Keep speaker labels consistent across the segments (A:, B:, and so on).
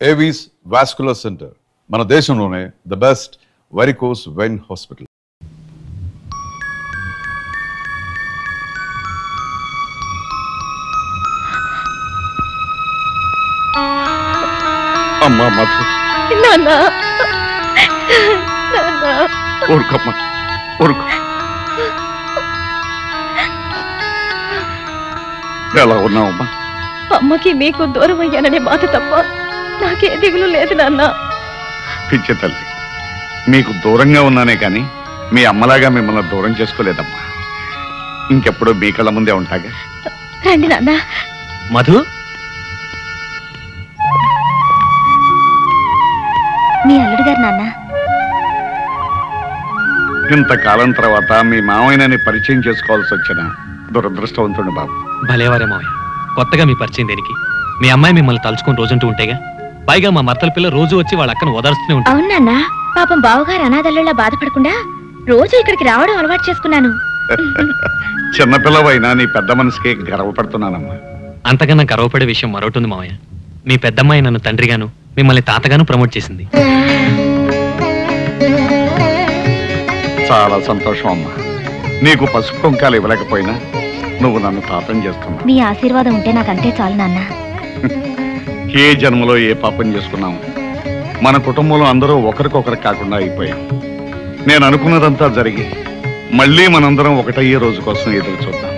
A: Avis vascular centre మన దేశంలోనే the best varicose vein hospital.
B: అమ్మా మధు, ఊరుకోమ్మా, ఊరుకో. ఎలా ఉన్నావమ్మా?
C: అమ్మకి మీకు దూరం అయ్యాననే బాధ తప్ప నాకే దిగులు లేదు నాన్న.
B: పిచ్చి తల్లి, మీకు దూరంగా ఉన్నానే కానీ మీ అమ్మలాగా మిమ్మల్ని దూరం చేసుకోలేదమ్మా. ఇంకెప్పుడు మీ కళ్ళ ముందే ఉంటాగా.
C: రండి నాన్న.
D: మధు,
C: మీ అల్లుడు గారు నాన్న.
B: ఇంతకాలం తర్వాత మీ మామయ్యని పరిచయం చేసుకోవాల్సి వచ్చిన దురదృష్టవంతుడు బాబు.
D: భలేవారే మావయ్య, కొత్తగా మీ పరిచయం దేనికి? మీ అమ్మాయి మిమ్మల్ని తలుచుకుని రోజంటూ ఉంటేగా. పైగా మా మర్తల పిల్ల రోజు వచ్చి వాళ్ళ అక్కను ఓదార్స్తూనే ఉంటారు.
C: అవును నాన్న, పాపం బావగారు అనాథల్లా బాధపడకుండా రోజు ఇక్కడికి రావడం అలవాటు చేసుకున్నాను.
B: చిన్నపిల్లవైనా నీ పెద్ద మనసుకి గర్వపడుతున్నానమ్మా.
D: అంతకన్నా గర్వపడే విషయం మరొకటి ఉంది మావయ్య. మీ పెద్దమ్మాయి నన్ను తండ్రిగాను మిమ్మల్ని తాతగాను ప్రమోట్ చేసింది.
B: చాలా సంతోషం అమ్మా. నీకు పసుపు కుంకాలు ఇవ్వలేకపోయినా నువ్వు నన్ను తాతం చేస్తున్నావు.
C: మీ ఆశీర్వాదం ఉంటే నాకంతే చాలు నాన్న.
B: ఏ జన్మలో ఏ పాపం చేసుకున్నాము. మన కుటుంబంలో అందరూ ఒకరికొకరు కాకుండా అయిపోయాం. నేను అనుకున్నదంతా జరిగి మళ్ళీ మనందరం ఒకటయ్యే రోజు కోసం ఎదురు చూద్దాం.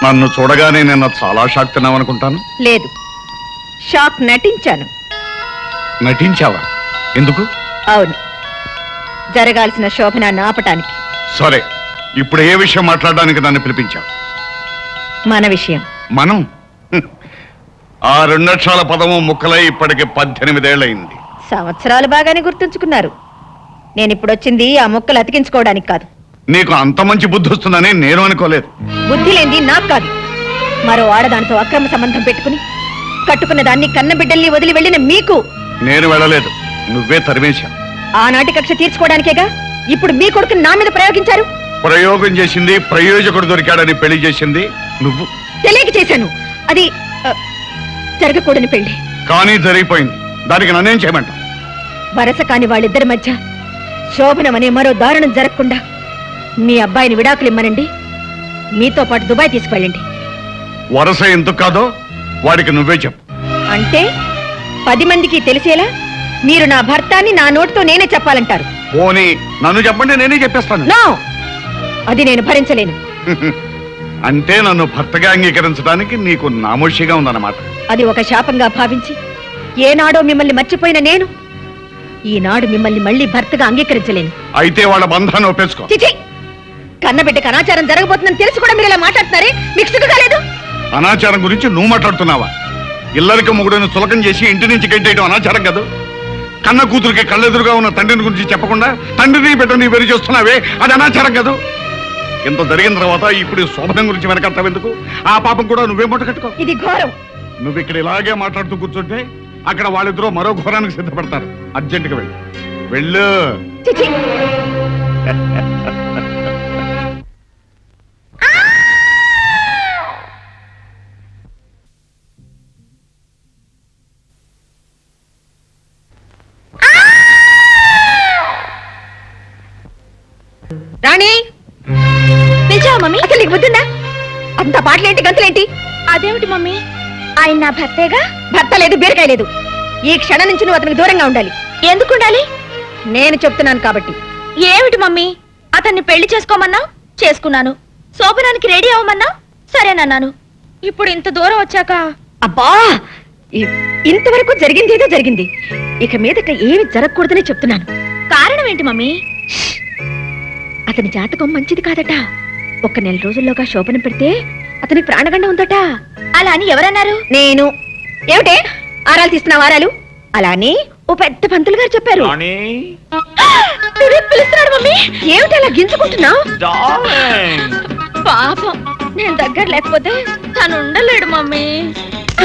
B: నన్ను చూడగానే నిన్న చాలా షాక్ తిన్నావనుకుంటాను.
C: లేదు, షాక్ నటించాను.
B: నటించావా? ఎందుకు?
C: అవును, జరగాల్సిన శోభనాన్ని ఆపటానికి.
B: సరే, ఇప్పుడు ఏ విషయం మాట్లాడడానికి నన్ను పిలిపించావు?
C: మన విషయం.
B: మనం ఆ 2 అక్షరాల పదము ముక్కలై ఇప్పటికి 18 ఏళ్ళయింది.
C: సంవత్సరాలు బాగానే గుర్తుంచుకున్నారు. నేను ఇప్పుడు వచ్చింది ఆ ముక్కలు అతికించుకోవడానికి కాదు.
B: నీకు అంత మంచి బుద్ధి వస్తుందని నేను అనుకోలేదు.
C: బుద్ధి లేనిది నాకు కాదు, మరో ఆడదానితో అక్రమ సంబంధం పెట్టుకుని కట్టుకున్న దాన్ని కన్న బిడ్డల్ని వదిలి వెళ్ళిన మీకు.
B: నేను వెళ్ళలేదు, నువ్వే తరిమేశావు.
C: ఆనాటి కక్ష తీర్చుకోవడానికేగా ఇప్పుడు మీ కొడుకుని నా మీద ప్రయోగించారు.
B: ప్రయోగం చేసింది, ప్రయోజకుడు దొరికాడని పెళ్లి చేసింది నువ్వు.
C: తెలియక చేశాను. అది జరగకూడని పెళ్లి.
B: కానీ జరిగిపోయింది. దానికి నన్నేం చేయమంటావు?
C: వరస కాని వాళ్ళిద్దరి మధ్య శోభనమనే మరో దారుణం జరగకుండా మీ అబ్బాయిని విడాకులు ఇమ్మనండి. మీతో పాటు దుబాయ్ తీసుకువెళ్ళండి.
B: వరస ఎందుకు కాదో వాడికి నువ్వే చెప్పు.
C: అంటే 10 మందికి తెలిసేలా మీరు నా భర్తాన్ని నా నోటితో నేనే చెప్పాలంటారు.
B: పోనీ నన్ను చెప్పండి, నేనే చెప్పేస్తాను.
C: నో, అది నేను భరించలేను.
B: అంటే నన్ను భర్తగా అంగీకరించడానికి నీకు నామోషిగా ఉందన్నమాట.
C: అది ఒక శాపంగా భావించి ఏనాడో మిమ్మల్ని మర్చిపోయిన నేను ఈనాడు మిమ్మల్ని మళ్ళీ భర్తగా అంగీకరించలేను.
B: అయితే వాళ్ళ బంధాన్ని ఒప్పేసుకో.
C: చిచి, కన్నబిడ్డకు అనాచారం జరగబోతుందని తెలిసి కూడా మీరు ఇలా మాట్లాడుతున్నారే, మీకు సిగ్గు కాలేదు?
B: అనాచారం గురించి నువ్వు మాట్లాడుతున్నావా? ఇల్లరికి మొగుడును చులకం చేసి ఇంటి నుంచి గెట్టేయడం అనాచారం కాదు. కన్న కూతురికి కళ్ళెదురుగా ఉన్న తండ్రిని గురించి చెప్పకుండా తండ్రిని బిడ్డని వేరు చేస్తున్నావే, అది అనాచారం కాదు. ఇంత జరిగిన తర్వాత ఇప్పుడు శోభనం గురించి వెనకడతావెందుకు? ఆ పాపం కూడా నువ్వే మూట కట్టుకో.
C: ఇది ఘోరం.
B: నువ్వు ఇక్కడ ఇలాగే మాట్లాడుతూ కూర్చుంటే అక్కడ వాళ్ళిద్దరూ మరో ఘోరానికి సిద్ధపడతారు. అర్జెంటుగా వెళ్ళు, వెళ్ళు.
C: చిచి, రాణి, పిలిచావా మమ్మీ? అసలు నీకు బుద్ధిందా? అంత పాటలేంటి, గంతులేంటి? అదేమిటి మమ్మీ, ఆయన నా భర్తేగా. భర్త లేదు, బీరకాయ లేదు. ఈ క్షణం నుంచి నువ్వు అతనికి దూరంగా ఉండాలి. ఎందుకు ఉండాలి? నేను చెప్తున్నాను కాబట్టి. ఏమిటి మమ్మీ, అతన్ని పెళ్లి చేసుకోమన్నా చేసుకున్నాను, శోభనానికి రెడీ అవ్వమన్నా సరేనన్నాను. ఇప్పుడు ఇంత దూరం వచ్చాక అబ్బా, ఇంతవరకు జరిగింది ఏదో జరిగింది. ఇక మీదట ఏమి జరగకూడదని చెప్తున్నాను. కారణం ఏంటి మమ్మీ? అతని జాతకం మంచిది కాదట. 1 నెల రోజుల్లోగా శోభనం పెడితే అతనికి ప్రాణగండం ఉందట. అలా అని ఎవరన్నారు? నేను. ఏమిటే ఆరాలు తీస్తున్నావు? ఆరాలు అలా అని ఓ పెద్ద పంతులు గారు చెప్పారు. పిలుస్తున్నాడు మమ్మీ. ఏమిటి అలా గింజుకుంటున్నావు? పాపం, నేను దగ్గర లేకపోతే తను ఉండలేడు మమ్మీ.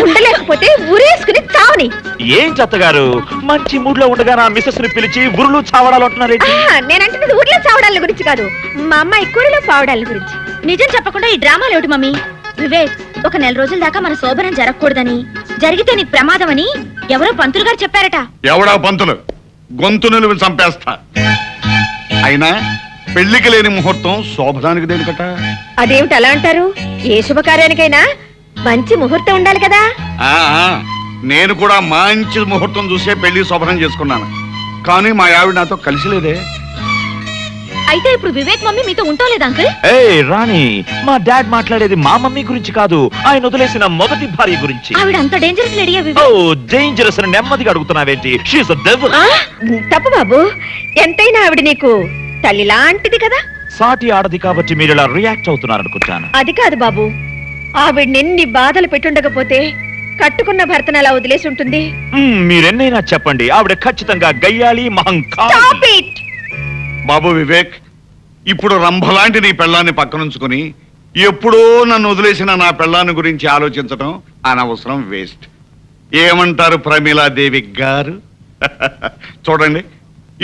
C: ఉండలేకపోతే ఊరేసి
E: ఏం చెత్తగారు మంచి మూడ్ లో ఉండగా నా మిస్సెస్ ని పిలిచి ఉరులు చావడాలు అంటున్నారు.
C: నేనంటున్నది ఊర్లో చావడాల గురించి కాదు, మా అమ్మాయి కూరలో పావడాల గురించి. నిజం చెప్పకుండా ఈ డ్రామాలు ఏమిటి మమ్మీ? వివేక్, ఒక నెల రోజుల దాకా మన శోభనం జరగకూడదని, జరిగితే నీకు ప్రమాదం అని ఎవరో పంతులు గారు చెప్పారట.
B: ఎవడా పంతులు? గొంతు నిలువ చంపేస్తా. అయినా పెళ్లికి లేని ముహూర్తం శోభనానికి దేనికట?
C: అదేమిటి అలా అంటారు? ఏ శుభకార్యానికైనా మంచి ముహూర్తం ఉండాలి కదా.
B: ఆ, నేను కూడా మంచి ముహూర్తం చూసే పెళ్లి శోభనం చేసుకున్నాను, కానీ మా ఆవిడ నాతో కలిసి లేదే.
C: అయితే ఇప్పుడు వివేక్ మమ్మీ మీతో ఉంటోలేదు అంకుల్?
E: ఏ రాణి, మా డాడ్ మాట్లాడేది మా మమ్మీ గురించి కాదు, ఆయన వదిలేసిన మొదటి భార్య గురించి.
C: ఆవిడ అంత డేంజరస్ లేడీయా
E: ఓ
C: వివేక్?
E: డేంజరస్ అని నెమ్మదిగా అడుగుతున్నావేంటి? షీఈస్ అ డెవిల్.
C: తప్పు బాబు, ఎంతైనా ఆవిడ నీకు తల్లి లాంటిది కదా.
E: సాటి ఆడది కాబట్టి మీరు ఇలా రియాక్ట్ అవుతున్నారనుకుంటాను.
C: అది కాదు బాబు, ఆవిడ ఎన్ని బాధలు పెట్టుండకపోతే కట్టుకున్న భర్తను అలా వదిలేసి ఉంటుంది.
E: మీరెన్నైనా చెప్పండి, ఆవిడ ఖచ్చితంగా గయ్యాలి మహంకాళి.
C: Stop it!
B: బాబు వివేక్, ఇప్పుడు రంభలాంటి నీ పెళ్ళాన్ని పక్కనుంచుకుని ఎప్పుడో నన్ను వదిలేసిన నా పెళ్ళాన్ని గురించి ఆలోచించడం అనవసరం, వేస్ట్. ఏమంటారు ప్రమీలాదేవి గారు? చూడండి,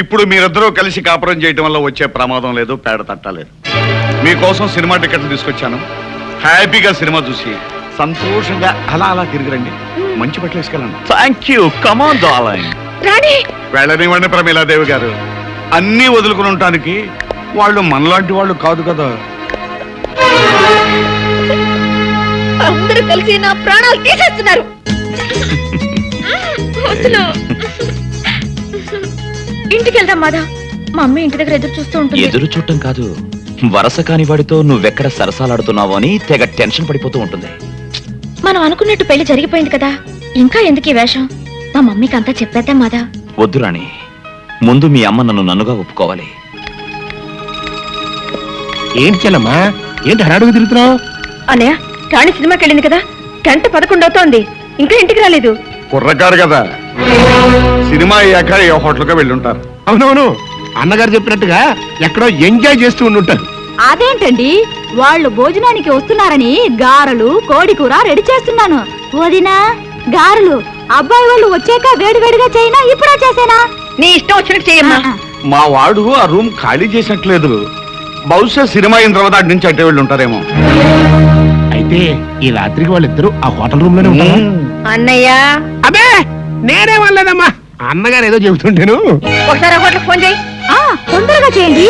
B: ఇప్పుడు మీరిద్దరూ కలిసి కాపురం చేయటం వల్ల వచ్చే ప్రమాదం లేదు, పేడ తట్టలేదు. మీకోసం సినిమా టికెట్లు తీసుకొచ్చాను. హ్యాపీగా సినిమా చూసి సంతోషంగా అలా అలా తిరిగిరండి. మంచి బట్టలు వేసుకెళ్ళండి.
E: Thank you. Come on darling.
C: Rani,
B: వెళ్ళనివ్వండి ప్రమీలాదేవి గారు, అన్నీ వదులుకుని ఉండటానికి వాళ్ళు మనలాంటి వాళ్ళు కాదు కదా.
C: అందరూ కలిసి నా ప్రాణాలు తీసేస్తున్నారు. వద్దులు. ఇంటికి వెళ్దాం మాదా, మా అమ్మ ఇంటి దగ్గర ఎదురు చూస్తూ ఉంటుంది.
E: ఎదురు చూడటం కాదు, వరస కాని వాడితో నువ్వెక్కడ సరసాలాడుతున్నావు అని తెగ టెన్షన్ పడిపోతూ ఉంటుంది.
C: మనం అనుకున్నట్టు పెళ్లి జరిగిపోయింది కదా, ఇంకా ఎందుకు ఈ వేషం? మా మమ్మీకి అంతా చెప్పేద్దాం మాదా.
E: వద్దు రాణి, ముందు మీ అమ్మ నన్నుగా ఒప్పుకోవాలి.
F: ఏంటి చెల్లమ్మా, ఏంటి హడాడుగు తిరుగుతున్నావు?
C: అన్నయ్య, రాణి సినిమాకి వెళ్ళింది కదా, 11:00 అవుతోంది, ఇంకా ఇంటికి రాలేదు.
B: కుర్రకారు కదా, సినిమా అయ్యాక ఏ హోటల్గా వెళ్ళుంటారు.
F: అవునవును, అన్నగారు చెప్పినట్టుగా ఎక్కడో ఎంజాయ్ చేస్తూ ఉండుంటారు.
G: అదేంటండి, వాళ్ళు భోజనానికి వస్తున్నారని గారెలు కోడి కూర రెడీ చేస్తున్నాను. వదినా, గారెలు అబ్బాయి వాళ్ళు వచ్చాక వేడివేడిగా చేయనా ఇప్పుడే చేసేనా?
C: నీ ఇష్టం వచ్చినట్టు చేయమ్మా.
B: మా వాడు ఆ రూమ్ ఖాళీ చేసినట్లేదు, బహుశా సినిమా అయిన తర్వాత అటు నుంచి అట్టే వెళ్ళి ఉంటారేమో.
F: అయితే ఈ రాత్రికి వాళ్ళిద్దరూ ఆ హోటల్ రూమ్ లోనే ఉంటారా?
C: అన్నయ్య,
F: అబ్బే నేనే వాళ్ళదమ్మా, అన్నగారు ఏదో చెబుతుంటేను.
C: ఒకసారి ఆ హోటల్కి ఫోన్ చేయి.
G: తొందరగా చేయండి.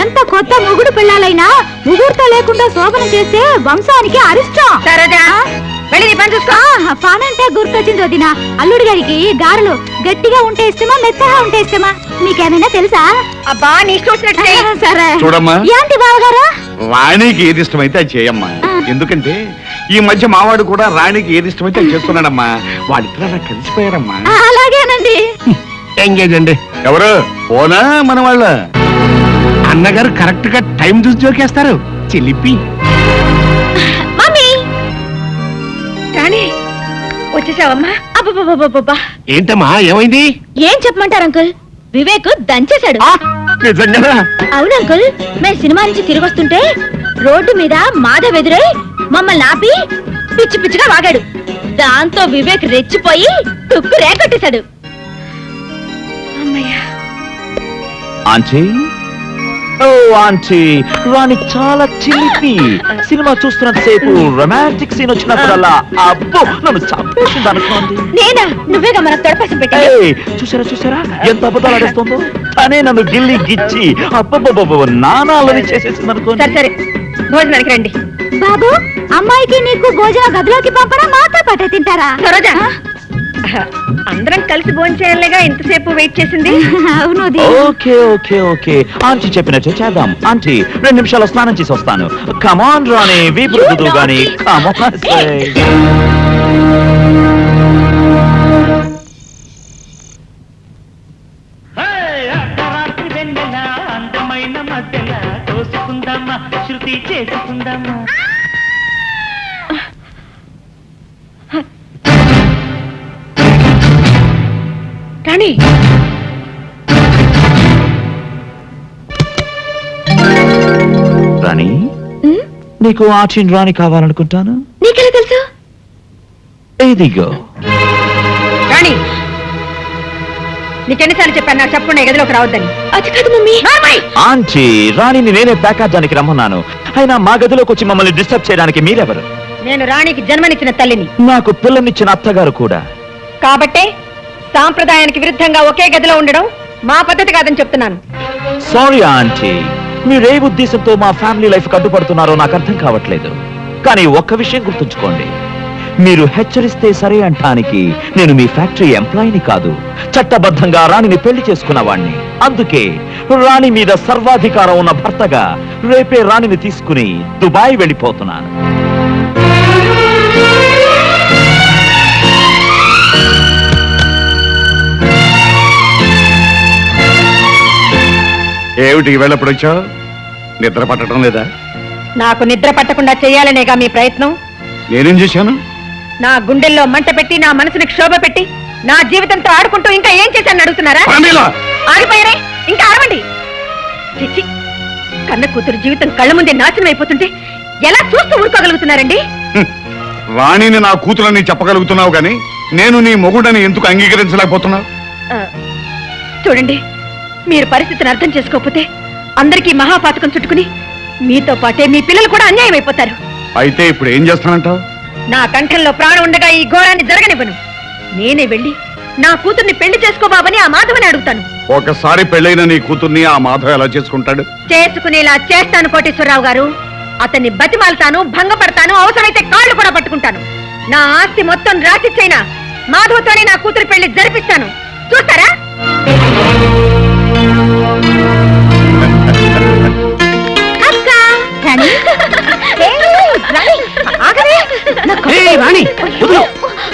G: ఎంత కొత్త మొగుడు పిల్లలైనా ముహూర్తం లేకుండా శోభనం చేస్తే వంశానికి అరిష్టం.
C: సరేదా, వెళ్ళి నీ పని చూసుకో.
G: పానంటే గుర్తొచ్చింది వదినా, అల్లుడి గారికి గారెలు గట్టిగా ఉంటే ఇష్టమా మెత్తగా ఉంటే ఇష్టమా మీకేమైనా తెలుసా?
C: అబ్బా, నీ ఇష్టం వచ్చినట్టు చేయి.
G: సరే.
B: చూడమ్మా,
G: ఏంటి బావగారు?
B: రాణికి ఏది ఇష్టమైతే అది చేయమ్మా. ఎందుకంటే ఈ మధ్య మావాడు కూడా రాణికి ఏది ఇష్టమైతే అది చేస్తున్నాడమ్మా. వాళ్ళిద్దరు అలా కలిసిపోయారమ్మా.
G: అలాగేనండి.
F: ఎంగేజ్ అండి.
B: ఎవరు పోనా మన వాళ్ళ?
F: అన్నగారు కరెక్ట్ గా టైం చూసి జోకేస్తారు. చిలిపి.
C: మమ్మీ, రాణి వచ్చేసావమ్మా? అబ్బబ్బబ్బబ్బబ్బా,
F: ఏంటమ్మా ఏమైంది?
C: ఏం చెప్పమంటారు అంకుల్? వివేక్ దంచేశాడు.
F: నిజంగా?
C: అవును అంకుల్, మేము సినిమా నుంచి తిరిగి వస్తుంటే రోడ్డు మీద మాధవ్ ఎదురై మమ్మల్ని ఆపి పిచ్చి పిచ్చిగా వాగాడు. దాంతో వివేక్ రెచ్చిపోయి తుక్కు రేకొట్టేశాడు. అమ్మయ్యా.
E: ఆంటీ, ఓ ఆంటీ, రాణి చాలా చిలిపి. సినిమా చూస్తున్నంత సేపు రొమాంటిక్ సీన్ వచ్చినప్పుడల్లా అబ్బో నన్ను చంపేసింది అనుకోండి.
C: నేనా? నువ్వేగా మనకు తొడపసం పెట్టి.
E: ఏయ్, చూసారా ఎంత అబద్ధాలు ఆడేస్తుందో. తనే నన్ను గిల్లి గిచ్చి అబ్బబ్బబ్బ నానాలని చేసేసింది అనుకోండి.
C: సరే సరే, భోజనానికి రండి.
G: బాబు, అమ్మాయికి నీకు భోజన గదిలోకి పంపడం మాతో పాటే తింటారా?
C: సరోజా, అందరం కలిసి భోజనం చేయాలిగా ఇంతసేపు వెయిట్ చేసింది.
G: అవును.
E: ఓకే ఓకే ఓకే, ఆంటీ చెప్పినట్టు చేద్దాం. ఆంటీ 2 నిమిషాలు స్నానం చేసి వస్తాను. కమాన్ రాణి, వీపు రుద్దుదు గాని కమాన్.
H: అందమైన మధ్యల తోసుకుందామా, శృతి చేసుకుందామా.
C: రాణి,
E: రాణి, నీకు ఆంటీని రాణి కావాలనుకుంటాను.
C: నీకెలా తెలుసు?
E: ఇదిగో.
C: రాణి, నీకెన్నిసార్లు చెప్పాను నాకు చెప్పకుండా ఈ గదిలోకి రావద్దని. అది కాదు మమ్మీ.
E: ఆంటీ, రాణిని నేనే ప్యాకేజానికి రమ్మన్నాను. అయినా మా గదిలోకి వచ్చి మమ్మల్ని డిస్టర్బ్ చేయడానికి మీరెవరు?
C: నేను రాణికి జన్మనిచ్చిన తల్లిని.
E: నాకు పిల్లనిచ్చిన అత్తగారు కూడా.
C: కాబట్టే సాంప్రదాయానికి విరుద్ధంగా ఒకే గదిలో ఉండడం మా పద్ధతి కాదని చెప్తున్నాను.
E: సారీ ఆంటీ, మీరే ఉద్దేశంతో మా ఫ్యామిలీ లైఫ్ కట్టుపడుతున్నారో నాకు అర్థం కావట్లేదు. కానీ ఒక్క విషయం గుర్తుంచుకోండి, మీరు హెచ్చరిస్తే సరే అంటానికి నేను మీ ఫ్యాక్టరీ ఎంప్లాయీని కాదు, చట్టబద్ధంగా రాణిని పెళ్లి చేసుకున్నవాణ్ణి. అందుకే రాణి మీద సర్వాధికారం ఉన్న భర్తగా రేపే రాణిని తీసుకుని దుబాయ్ వెళ్ళిపోతున్నాను.
B: ఏమిటి ఈవేళప్పుడు వచ్చావు? నిద్ర పట్టడం లేదా?
C: నాకు నిద్ర పట్టకుండా చేయాలనేగా మీ ప్రయత్నం.
B: నేనేం చేశాను?
C: నా గుండెల్లో మంట పెట్టి నా మనసుని క్షోభ పెట్టి నా జీవితంతో ఆడుకుంటూ ఇంకా ఏం చేశాను అడుగుతున్నారా? ఆగిపోయారే, ఇంకా ఆడవండి. చిచ్చి, కన్న కూతురు జీవితం కళ్ళ ముందే నాశనం అయిపోతుంటే ఎలా చూస్తూ ఊరుకోగలుగుతున్నారండి?
B: రాణిని నా కూతురని చెప్పగలుగుతున్నావు కానీ నేను నీ మొగుడని ఎందుకు అంగీకరించలేకపోతున్నావు?
C: ఆ, చూడండి, మీరు పరిస్థితిని అర్థం చేసుకోకపోతే అందరికీ మహాపాతకం చుట్టుకుని మీతో పాటే మీ పిల్లలు కూడా అన్యాయం అయిపోతారు.
B: అయితే ఇప్పుడు ఏం చేస్తానంటావు?
C: నా కంఠంలో ప్రాణం ఉండగా ఈ ఘోరాన్ని జరగనివ్వను. నేనే వెళ్ళి నా కూతుర్ని పెళ్లి చేసుకోబాబని ఆ మాధవని అడుగుతాను.
B: ఒకసారి పెళ్ళైన నీ కూతుర్ని ఆ మాధవ్ ఎలా చేసుకుంటాడు?
C: చేసుకునేలా చేస్తాను కోటేశ్వరరావు గారు. అతన్ని బతిమాలతాను, భంగపడతాను, అవసరమైతే కాళ్ళు కూడా పట్టుకుంటాను. నా ఆస్తి మొత్తం రాసిచ్చైనా మాధవ్తోనే నా కూతురు పెళ్లి జరిపిస్తాను. చూస్తారా?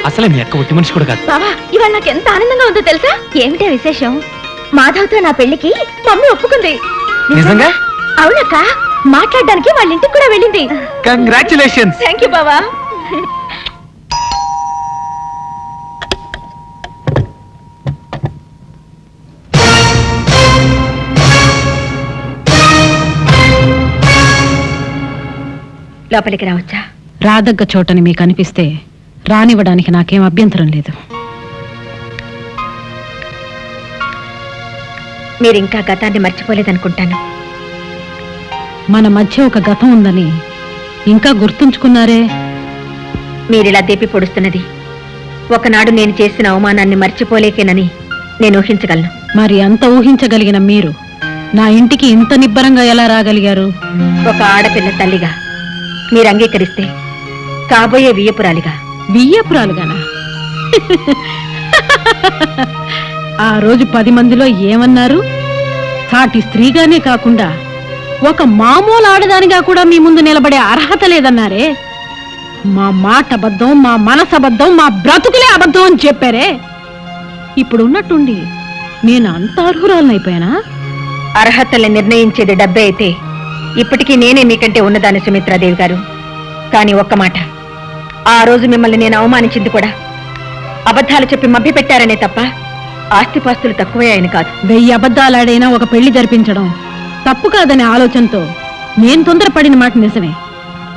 D: అసలే మీ అక్క ఒట్టి మనిషి కూడా కాదు.
G: బావా, ఇవాళ నాకు ఎంత ఆనందంగా ఉందో తెలుసా? ఏమిటే విశేషం? మాధవ్తో నా పెళ్లికి మమ్మీ ఒప్పుకుంది.
D: నిజంగా?
G: అవునక్క, మాట్లాడడానికి వాళ్ళ ఇంటికి కూడా వెళ్ళింది.
D: కంగ్రాచులేషన్స్.
G: థ్యాంక్ యూ బావా.
C: లోపలికి రావచ్చా?
I: రాదగ్గ చోటని మీకు అనిపిస్తే రానివ్వడానికి నాకేం అభ్యంతరం లేదు.
C: మీరింకా గతాన్ని మర్చిపోలేదనుకుంటాను.
I: మన మధ్య ఒక గతం ఉందని ఇంకా గుర్తుంచుకున్నారే.
C: మీరిలా దేపి పొడుస్తున్నది ఒకనాడు నేను చేసిన అవమానాన్ని మర్చిపోలేకేనని నేను ఊహించగలను.
I: మరి అంత ఊహించగలిగిన మీరు నా ఇంటికి ఇంత నిబ్బరంగా ఎలా రాగలిగారు?
C: ఒక ఆడపిల్ల తల్లిగా మీరు అంగీకరిస్తే కాబోయే వియ్యపురాలిగా.
I: బియ్యపురాలుగానా? ఆ రోజు 10 మందిలో ఏమన్నారు? సాటి స్త్రీగానే కాకుండా ఒక మామూలు ఆడదానిగా కూడా మీ ముందు నిలబడే అర్హత లేదన్నారే. మా మాట అబద్ధం, మా మనసు అబద్ధం, మా బ్రతుకులే అబద్ధం అని చెప్పారే. ఇప్పుడు ఉన్నట్టుండి నేను అంత అర్హురాలనైపోయానా?
C: అర్హతల్ని నిర్ణయించేది డబ్బే అయితే ఇప్పటికీ నేనే మీకంటే ఉన్నదాన్ని సుమిత్రాదేవి గారు. కానీ ఒక్క మాట, ఆ రోజు మిమ్మల్ని నేను అవమానించింది కూడా అబద్ధాలు చెప్పి మభ్యపెట్టారనే తప్ప ఆస్తిపాస్తులు తక్కువయ్యాయని కాదు.
I: 1000 అబద్ధాలాడైనా ఒక పెళ్లి జరిపించడం తప్పు కాదనే ఆలోచనతో నేను తొందరపడిన మాట నిజమే.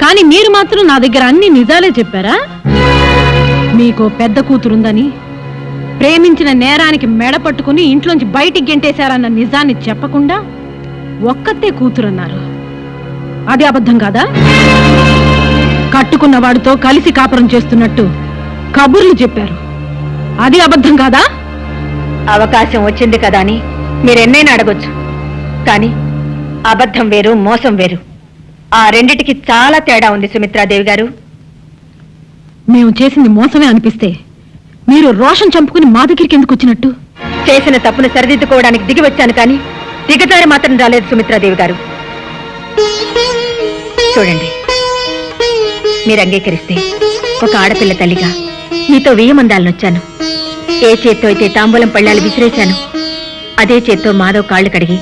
I: కానీ మీరు మాత్రం నా దగ్గర అన్ని నిజాలే చెప్పారా? మీకు పెద్ద కూతురుందని, ప్రేమించిన నేరానికి మెడ పట్టుకుని ఇంట్లోంచి బయటికి గెంటేశారన్న నిజాన్ని చెప్పకుండా ఒక్కతే కూతురన్నారు. అది అబద్ధం కాదా? కట్టుకున్న వాడితో కలిసి కాపురం చేస్తున్నట్టు కబుర్లు చెప్పారు. అది అబద్ధం కాదా?
C: అవకాశం వచ్చింది కదా అని మీరెన్నైనా అడగొచ్చు. కానీ అబద్ధం వేరు, మోసం వేరు. ఆ రెండిటికి చాలా తేడా ఉంది సుమిత్రాదేవి గారు.
I: మేము చేసింది మోసమే అనిపిస్తే మీరు రోషం చంపుకుని మా దగ్గరికి ఎందుకు వచ్చినట్టు?
C: చేసిన తప్పును సరిదిద్దుకోవడానికి దిగి వచ్చాను, కానీ దిగజారి మాత్రం రాలేదు సుమిత్రాదేవి గారు. చూడండి, మీరు అంగీకరిస్తే ఒక ఆడపిల్ల తల్లిగా మీతో 1000 మందాలను వచ్చాను. ఏ చేత్తో అయితే తాంబూలం పళ్ళాలు విసిరేశాను, అదే చేత్తో మాధవ్ కాళ్ళు కడిగి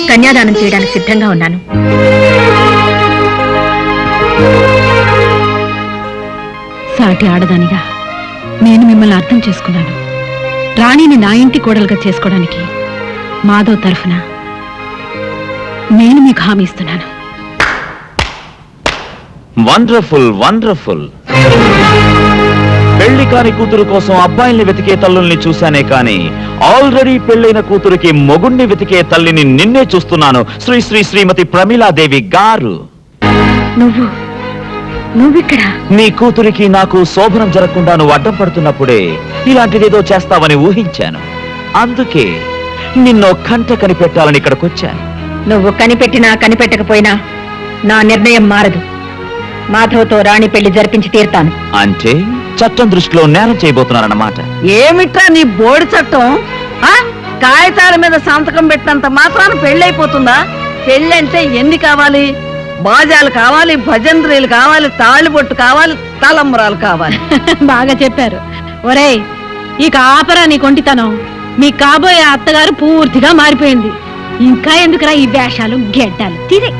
C: కన్యాదానం చేయడానికి సిద్ధంగా ఉన్నాను.
I: సాటి ఆడదానిగా నేను మిమ్మల్ని అర్థం చేసుకున్నాను. రాణిని నా ఇంటి కోడలుగా చేసుకోవడానికి మాధవ్ తరఫున నేను మీకు హామీ ఇస్తున్నాను.
E: Wonderful wonderful. పెళ్లి కాని కూతురు కోసం అబ్బాయిల్ని వెతికే తల్లుల్ని చూశానే కాని ఆల్రెడీ పెళ్లైన కూతురికి మొగుణ్ణి వెతికే తల్లిని నిన్నే చూస్తున్నాను. శ్రీ శ్రీ శ్రీమతి ప్రమీలాదేవి గారు.
C: నువ్విక్కడ
E: నీ కూతురికి నాకు శోభనం జరగకుండా నువ్వు అడ్డం పడుతున్నప్పుడే ఇలాంటిదేదో చేస్తావని ఊహించాను. అందుకే నిన్నో కంట కనిపెట్టాలని ఇక్కడికొచ్చాను.
C: నువ్వు కనిపెట్టినా కనిపెట్టకపోయినా నా నిర్ణయం మారదు. మాధవ్తో రాణి పెళ్లి జరిపించి తీరుతాను.
E: అంటే చట్టం దృష్టిలో నేరం చేయబోతున్నారన్నమాట.
I: ఏమిట్రా నీ బోర్డు చట్టం? కాగితాల మీద సంతకం పెట్టినంత మాత్రాన పెళ్ళైపోతుందా? పెళ్ళంటే ఎన్ని కావాలి? బాజాలు కావాలి, భజంత్రీలు కావాలి, తాళిబొట్టు కావాలి, తలంబరాలు కావాలి. బాగా చెప్పారు. ఒరేయ్, ఇక ఆపరా నీ కొంటితనం. మీ కాబోయే అత్తగారు పూర్తిగా మారిపోయింది. ఇంకా ఎందుకురా ఈ వేషాలు గెడ్డాలు? తీరే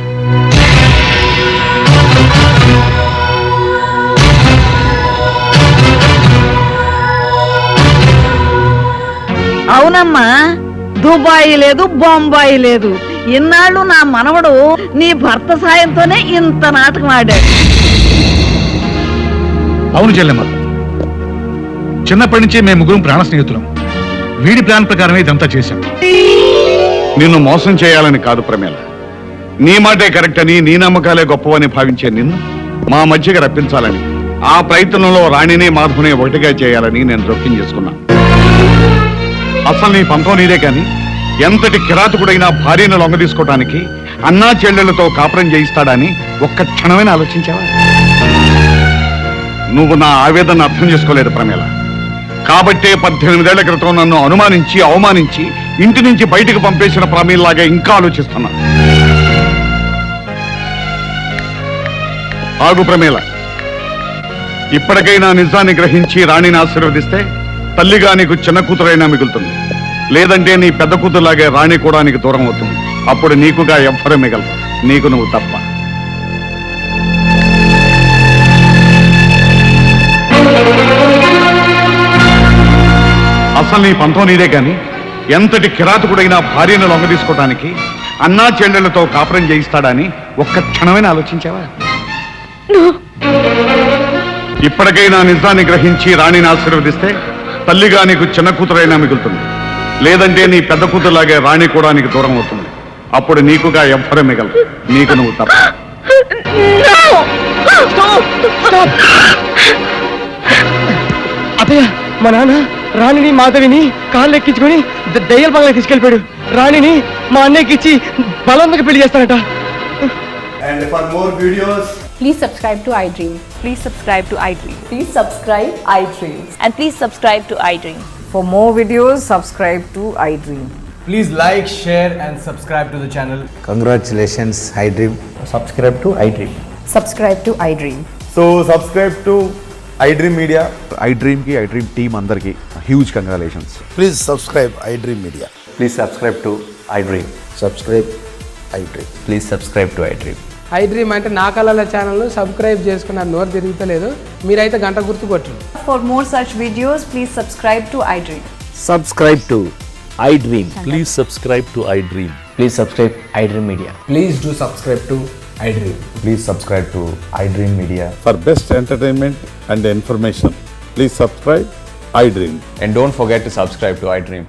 I: అవునమ్మా, దుబాయి లేదు, బొంబాయి లేదు. ఇన్నాళ్ళు నా మనవడు నీ భర్త సాయంతోనే ఇంత నాటకం ఆడాడు.
B: అవును చెల్లెమ్మ, చిన్నప్పటి నుంచి మేము ముగ్గురం ప్రాణ స్నేహితులం. వీడి ప్లాన్ ప్రకారమే ఇదంతా చేశాం. నిన్ను మోసం చేయాలని కాదు ప్రమేల, నీ మాటే కరెక్ట్ అని, నీ నమ్మకాలే గొప్పవని భావించే నిన్ను మా మధ్యకి రప్పించాలని, ఆ ప్రయత్నంలో రాణిని మాధవుని ఒకటిగా చేయాలని నేను జోక్యం చేసుకున్నాను. అసలు నీ పంతం నీదే కాని ఎంతటి కిరాతకుడైనా భార్యను లొంగ తీసుకోవటానికి అన్నా చెల్లెళ్లతో కాపురం చేయిస్తాడని ఒక్క క్షణమైనా ఆలోచించావా? నువ్వు నా ఆవేదన అర్థం చేసుకోలేదు ప్రమేల. కాబట్టే 18 ఏళ్ల క్రితం నన్ను అనుమానించి అవమానించి ఇంటి నుంచి బయటకు పంపేసిన ప్రమేల్లాగా ఇంకా ఆలోచిస్తున్నా. ఆగు ప్రమేల, ఇప్పటికైనా నిజాన్ని గ్రహించి రాణిని ఆశీర్వదిస్తే తల్లిగా నీకు చిన్న కూతురైనా మిగులుతుంది. లేదంటే నీ పెద్ద కూతురులాగే రాణి కూడా నీకు దూరం అవుతుంది. అప్పుడు నీకుగా ఎవ్వరూ మిగలదు, నీకు నువ్వు తప్ప. అసలు నీ పంతం నీదే కాని ఎంతటి కిరాతకుడైనా భార్యను లొంగ తీసుకోవటానికి అన్నా చెల్లెళ్లతో కాపురం చేయిస్తాడని ఒక్క క్షణమైనా ఆలోచించావా? ఇప్పటికైనా నిజాన్ని గ్రహించి రాణిని ఆశీర్వదిస్తే తల్లిగా నీకు చిన్న కూతురైనా మిగులుతుంది. లేదంటే నీ పెద్ద కూతురులాగే రాణి కూడా నీకు దూరం అవుతుంది. అప్పుడు నీకుగా ఎవ్వరూ మిగలదు, నీకు నువ్వు తప్ప.
F: అతయ్య, మా నాన్న రాణిని మాధవిని కాళ్ళు ఎక్కించుకొని దయ్యాల బంగ్లా తీసుకెళ్ళిపోయాడు. రాణిని మా అన్నయ్యకి ఇచ్చి బలవంతంగా పెళ్లి చేస్తానట.
J: And for more videos,
G: Please subscribe to iDream.
C: Please subscribe to iDream.
G: Please subscribe iDream.
C: And please subscribe to iDream.
I: For more videos, subscribe to iDream.
J: please like, share and subscribe to the channel.
K: Congratulations, iDream.
J: Subscribe to iDream.
G: Subscribe to iDream.
J: So subscribe to iDream Media.
A: iDream ki iDream team andarki huge congratulations.
K: Please subscribe iDream Media.
J: Please subscribe to iDream.
K: Subscribe iDream.
J: Please subscribe to iDream.
F: iDream అంటే నా కళల channel subscribe చేసుకున్న నోరు తిరుగుతలేదు. మీరైతే గంట గుర్తు కొట్టండి.
G: For more such videos, please subscribe to iDream.
E: Subscribe to iDream.
K: Please subscribe to iDream.
J: Please subscribe iDream Media. Please do subscribe to iDream. Please subscribe to iDream Media.
A: For best entertainment and information, please subscribe iDream.
J: And don't forget to subscribe to iDream.